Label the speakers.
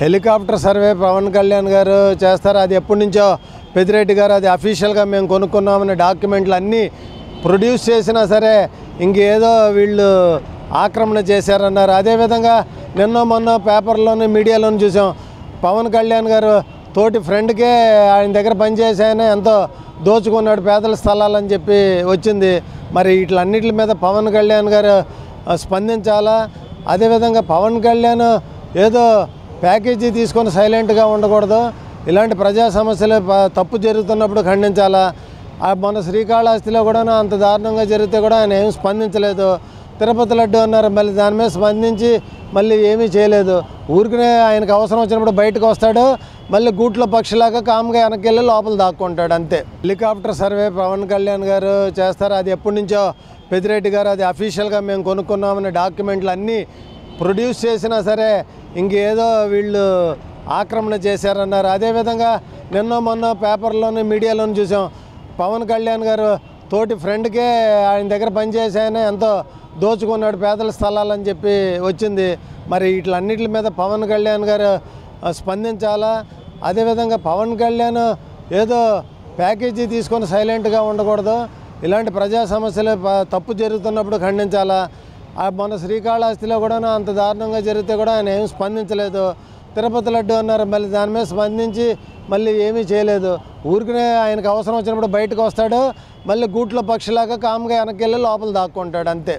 Speaker 1: Helicopter survey Pawan Kalyan గారు చేస్తారు. అది ఎప్పటి నుంచో పెద్దిరెడ్డి గారు అది అఫీషియల్గా మేము కొనుక్కున్నామనే డాక్యుమెంట్లు అన్నీ ప్రొడ్యూస్ చేసినా సరే ఇంకేదో వీళ్ళు ఆక్రమణ చేశారన్నారు. అదేవిధంగా నిన్న మొన్న పేపర్లోని మీడియాలోని చూసాం, పవన్ కళ్యాణ్ గారు తోటి ఫ్రెండ్కే ఆయన దగ్గర పనిచేసి ఆయన ఎంతో దోచుకున్నాడు పేదల స్థలాలని చెప్పి వచ్చింది. మరి వీటిలన్నిటి మీద పవన్ కళ్యాణ్ గారు స్పందించాలా? అదేవిధంగా పవన్ కళ్యాణ్ ఏదో ప్యాకేజీ తీసుకొని సైలెంట్గా ఉండకూడదు. ఇలాంటి ప్రజా సమస్యలు తప్పు జరుగుతున్నప్పుడు ఖండించాలా? మన శ్రీకాళహస్తిలో కూడా అంత దారుణంగా జరిగితే కూడా ఆయన ఏం స్పందించలేదు. తిరుపతి లడ్డు అన్నారు, మళ్ళీ దాని మీద స్పందించి మళ్ళీ ఏమీ చేయలేదు. ఊరికనే ఆయనకు అవసరం వచ్చినప్పుడు బయటకు వస్తాడు, మళ్ళీ గూట్లో పక్షిలాగా కామ్గా వెనక్కి వెళ్ళి లోపల దాక్కుంటాడు అంతే. హెలికాప్టర్ సర్వే పవన్ కళ్యాణ్ గారు చేస్తారు. అది ఎప్పటి నుంచో పెద్దిరెడ్డి గారు అది అఫీషియల్గా మేము కొనుక్కున్నామనే డాక్యుమెంట్లు అన్నీ ప్రొడ్యూస్ చేసినా సరే ఇంకేదో వీళ్ళు ఆక్రమణ చేశారన్నారు. అదేవిధంగా నిన్న మొన్న పేపర్లోని మీడియాలోని చూసాం, పవన్ కళ్యాణ్ గారు తోటి ఫ్రెండ్కే ఆయన దగ్గర పనిచేసి ఆయన ఎంతో దోచుకున్నాడు పేదల స్థలాలని చెప్పి వచ్చింది. మరి వీటిలన్నిటి మీద పవన్ కళ్యాణ్ గారు స్పందించాలా? అదేవిధంగా పవన్ కళ్యాణ్ ఏదో ప్యాకేజీ తీసుకొని సైలెంట్గా ఉండకూడదు. ఇలాంటి ప్రజా సమస్యలు తప్పు జరుగుతున్నప్పుడు ఖండించాలా? మన శ్రీకాళహస్తిలో కూడా అంత దారుణంగా జరిగితే కూడా ఆయన ఏం స్పందించలేదు. తిరుపతి లడ్డు అన్నారు, మళ్ళీ దాని మీద స్పందించి మళ్ళీ ఏమీ చేయలేదు. ఊరికనే ఆయనకు అవసరం వచ్చినప్పుడు బయటకు వస్తాడు, మళ్ళీ గూట్లో పక్షిలాగా కామ్గా వెనక్కి వెళ్ళి లోపల దాక్కుంటాడు అంతే.